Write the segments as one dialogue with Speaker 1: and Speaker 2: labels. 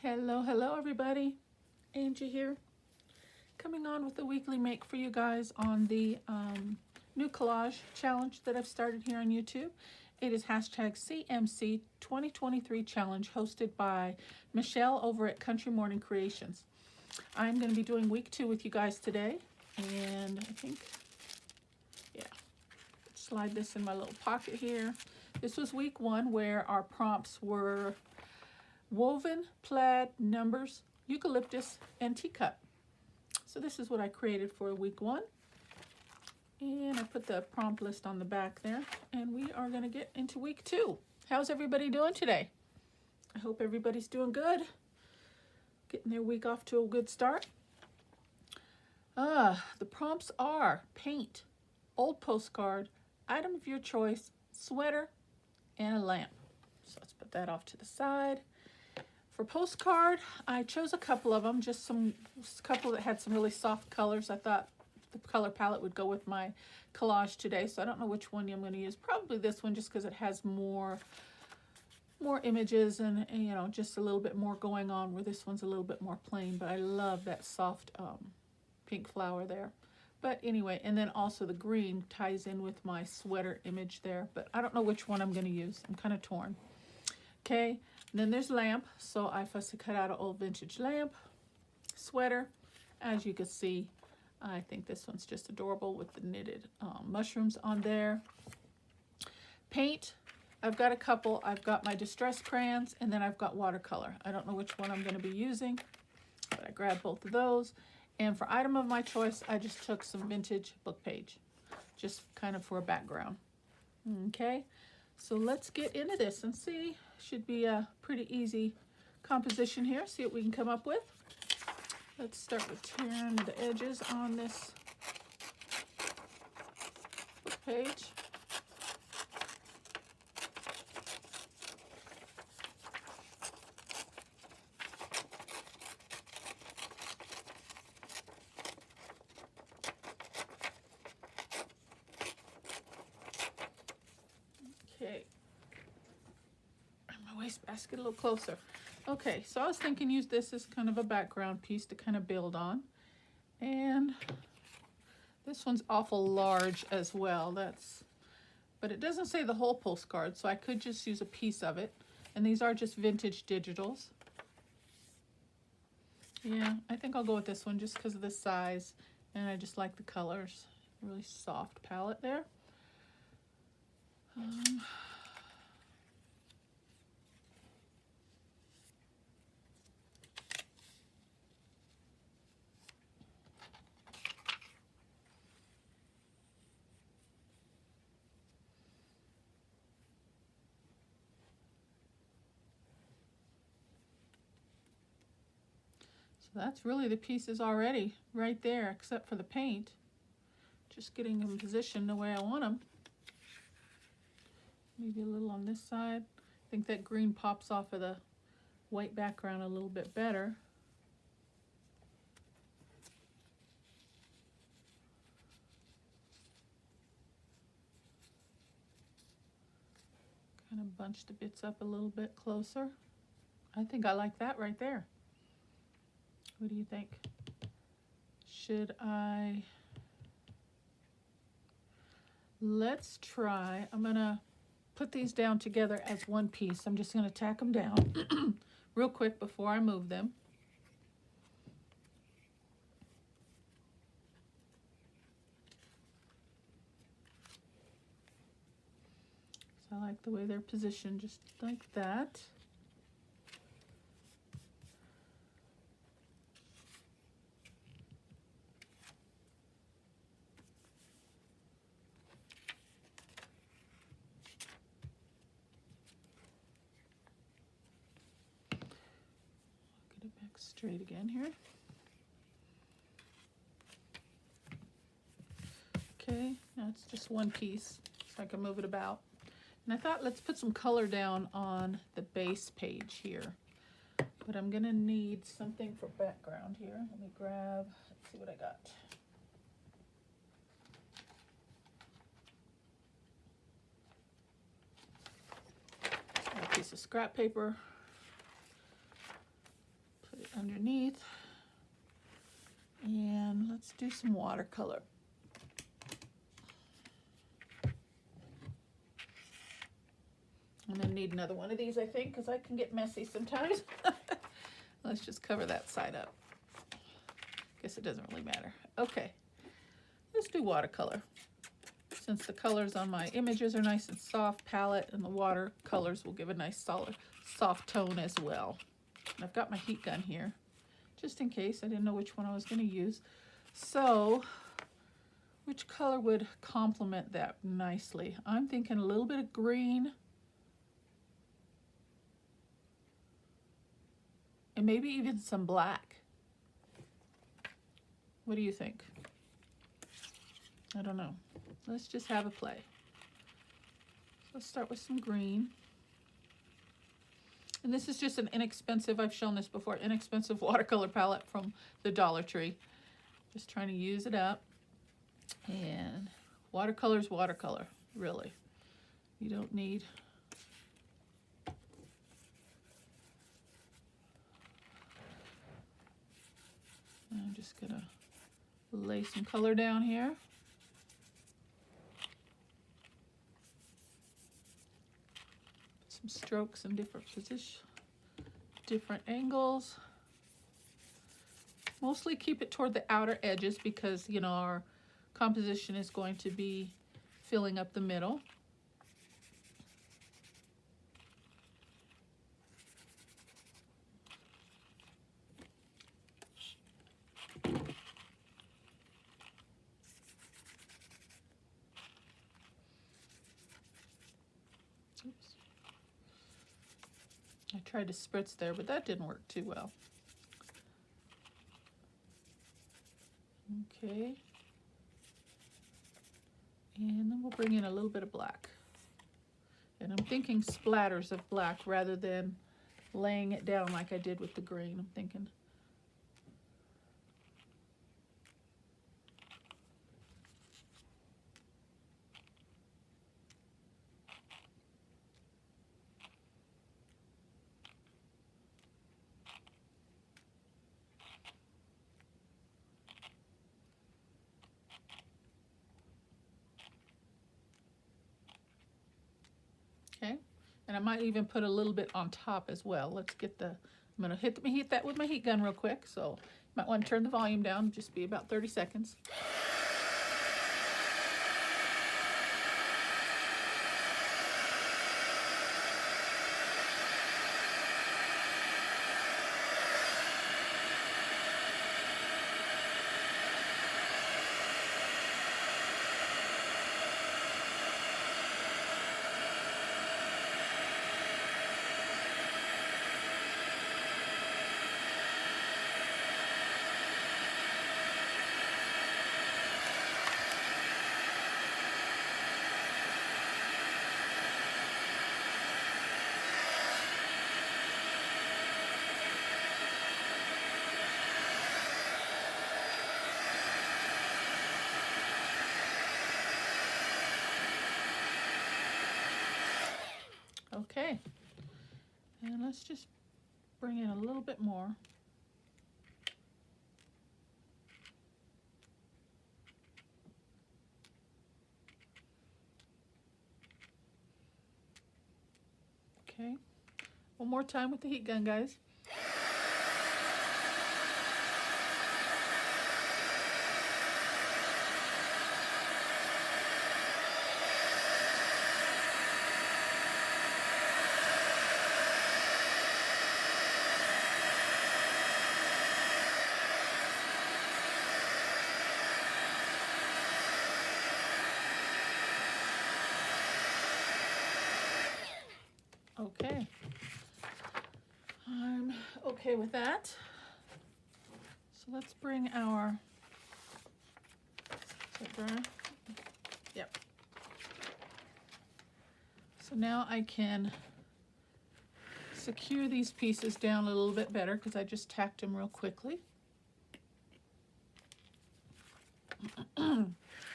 Speaker 1: Hello everybody. Angie here, coming on with a weekly make for you guys on the new collage challenge that I've started here on YouTube. It is hashtag CMC 2023 challenge, hosted by Michelle over at Country Morning Creations. I'm going to be doing week 2 with you guys today, and I think, yeah, slide this in my little pocket here. This was week 1, where our prompts were woven, plaid, numbers, eucalyptus, and teacup. So this is what I created for week 1. And I put the prompt list on the back there. And we are going to get into week 2. How's everybody doing today? I hope everybody's doing good. Getting their week off to a good start. The prompts are paint, old postcard, item of your choice, sweater, and a lamp. So let's put that off to the side. For postcard, I chose a couple of them, just a couple that had some really soft colors. I thought the color palette would go with my collage today, so I don't know which one I'm going to use. Probably this one, just because it has more images and you know, just a little bit more going on, where this one's a little bit more plain. But I love that soft pink flower there. But anyway, and then also the green ties in with my sweater image there, but I don't know which one I'm going to use. I'm kind of torn. Okay. And then there's lamp, so I fussed to cut out an old vintage lamp. Sweater, as you can see, I think this one's just adorable with the knitted mushrooms on there. Paint, I've got a couple. I've got my distress crayons, and then I've got watercolor. I don't know which one I'm going to be using, but I grabbed both of those. And for item of my choice, I just took some vintage book page, just kind of for a background. Okay. So let's get into this and see. Should be a pretty easy composition here. See what we can come up with. Let's start with tearing the edges on this book page. Okay. My wastebasket a little closer. Okay, so I was thinking use this as kind of a background piece to kind of build on. And this one's awful large as well. But it doesn't say the whole postcard, so I could just use a piece of it. And these are just vintage digitals. Yeah, I think I'll go with this one just because of the size. And I just like the colors. Really soft palette there. So that's really the pieces already right there, except for the paint. Just getting them positioned the way I want them. Maybe a little on this side. I think that green pops off of the white background a little bit better. Kind of bunch the bits up a little bit closer. I think I like that right there. What do you think? Should I? Let's try. I'm going to put these down together as one piece. I'm just going to tack them down real quick before I move them. So I like the way they're positioned, just like that. Get it back straight again here. Okay, now it's just one piece, so I can move it about. And I thought, let's put some color down on the base page here. But I'm going to need something for background here. Let me grab, let's see what I got. A piece of scrap paper. underneath. And let's do some watercolor. I'm gonna need another one of these, I think, because I can get messy sometimes. Let's just cover that side up. Guess it doesn't really matter. Okay, let's do watercolor. Since the colors on my images are nice and soft palette, and the watercolors will give a nice solid soft tone as well. And I've got my heat gun here, just in case. I didn't know which one I was gonna use. So, which color would complement that nicely? I'm thinking a little bit of green. And maybe even some black. What do you think? I don't know. Let's just have a play. Let's start with some green. And this is just an inexpensive, I've shown this before, inexpensive watercolor palette from the Dollar Tree. Just trying to use it up. And watercolor's watercolor, really. You don't need... I'm just gonna lay some color down here. Some strokes in different positions, different angles. Mostly keep it toward the outer edges because, you know, our composition is going to be filling up the middle. Oops. I tried to spritz there, but that didn't work too well. Okay. And then we'll bring in a little bit of black. And I'm thinking splatters of black rather than laying it down like I did with the green. I'm thinking. Okay, and I might even put a little bit on top as well. Let's get the, I'm gonna heat that with my heat gun real quick, so you might want to turn the volume down, just be about 30 seconds. Okay, and let's just bring in a little bit more. Okay, one more time with the heat gun, guys. Okay, I'm okay with that. So let's bring our, is it dry? Yep. So now I can secure these pieces down a little bit better because I just tacked them real quickly.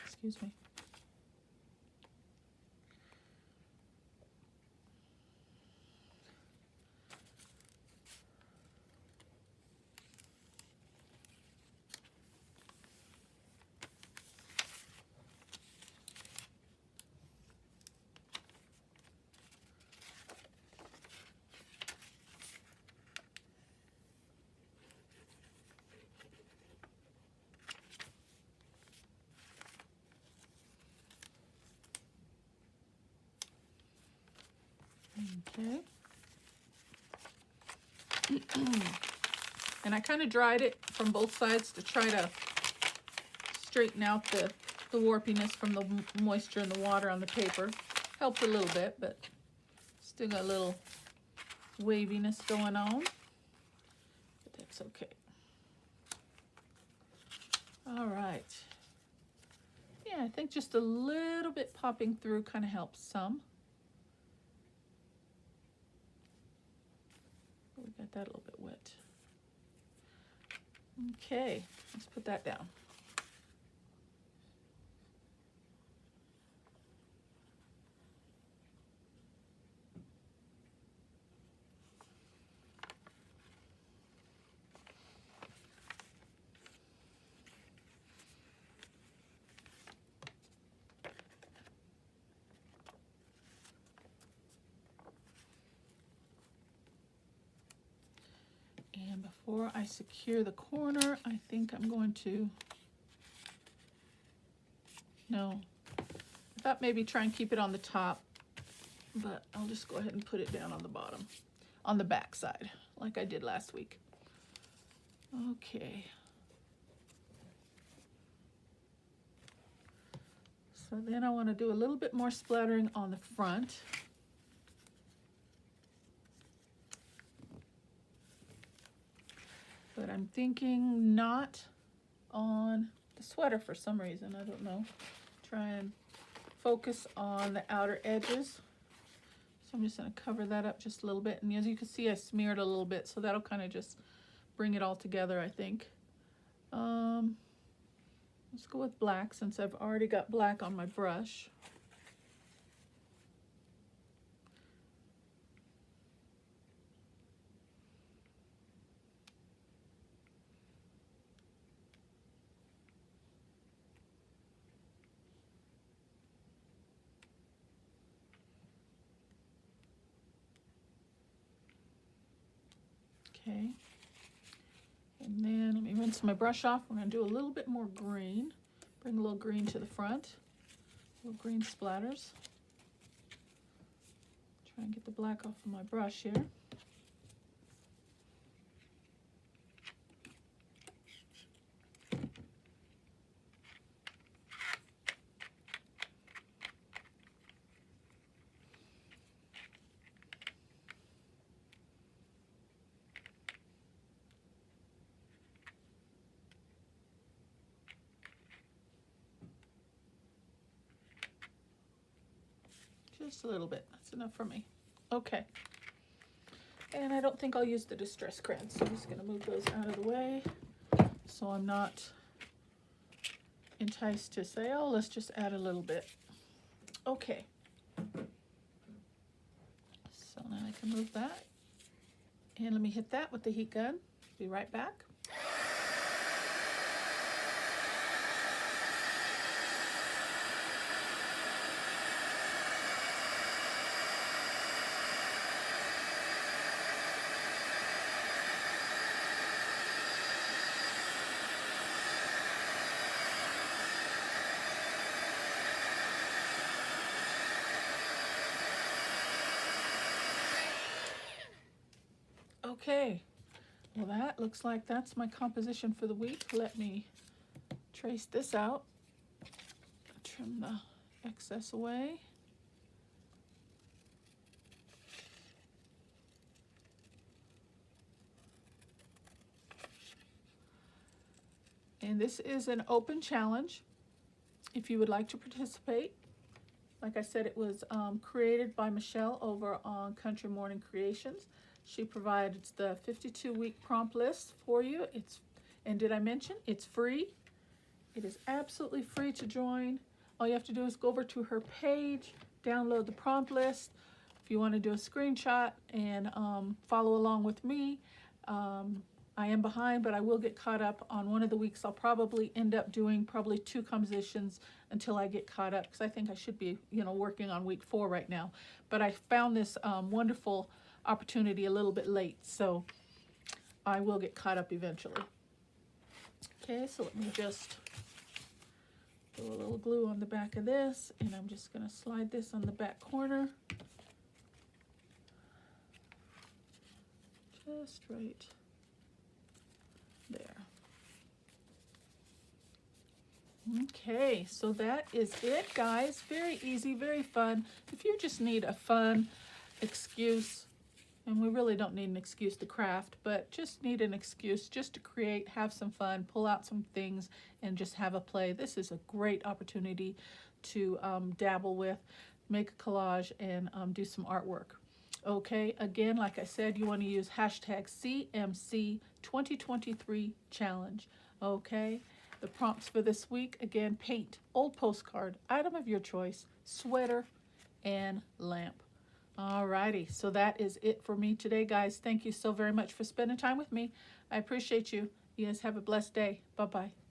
Speaker 1: Excuse me. And I kind of dried it from both sides to try to straighten out the warpiness from the moisture and the water on the paper. Helped a little bit, but still got a little waviness going on. But that's okay. All right. Yeah, I think just a little bit popping through kind of helps some. We got that a little bit wet. Okay, let's put that down. And before I secure the corner, I think I'm going to, no, I thought maybe try and keep it on the top, but I'll just go ahead and put it down on the bottom, on the back side, like I did last week. Okay. So then I want to do a little bit more splattering on the front. But I'm thinking not on the sweater for some reason, I don't know. Try and focus on the outer edges. So I'm just gonna cover that up just a little bit. And as you can see, I smeared a little bit, so that'll kind of just bring it all together, I think. Let's go with black since I've already got black on my brush. Okay, and then let me rinse my brush off. We're going to do a little bit more green. Bring a little green to the front. Little green splatters. Try and get the black off of my brush here. Just a little bit, that's enough for me. Okay, and I don't think I'll use the distress crayons, so I'm just gonna move those out of the way so I'm not enticed to say, oh, let's just add a little bit. Okay, so now I can move that, and let me hit that with the heat gun. Be right back. Okay, well that looks like that's my composition for the week. Let me trace this out, trim the excess away. And this is an open challenge. If you would like to participate, like I said, it was created by Michelle over on Country Morning Creations. She provides the 52-week prompt list for you. And did I mention it's free? It is absolutely free to join. All you have to do is go over to her page, download the prompt list. If you want to do a screenshot and follow along with me, I am behind, but I will get caught up on one of the weeks. I'll probably end up doing probably 2 compositions until I get caught up, because I think I should be, working on week 4 right now. But I found this wonderful opportunity a little bit late, so I will get caught up eventually. Okay, so let me just do a little glue on the back of this, and I'm just going to slide this on the back corner. just right there. Okay, so that is it, guys. Very easy, very fun. If you just need a fun excuse, and we really don't need an excuse to craft, but just need an excuse just to create, have some fun, pull out some things, and just have a play. This is a great opportunity to dabble with, make a collage, and do some artwork. Okay, again, like I said, you want to use hashtag CMC2023 challenge. Okay, the prompts for this week, again, paint, old postcard, item of your choice, sweater, and lamp. Alrighty, so that is it for me today, guys. Thank you so very much for spending time with me. I appreciate you. You guys have a blessed day. Bye-bye.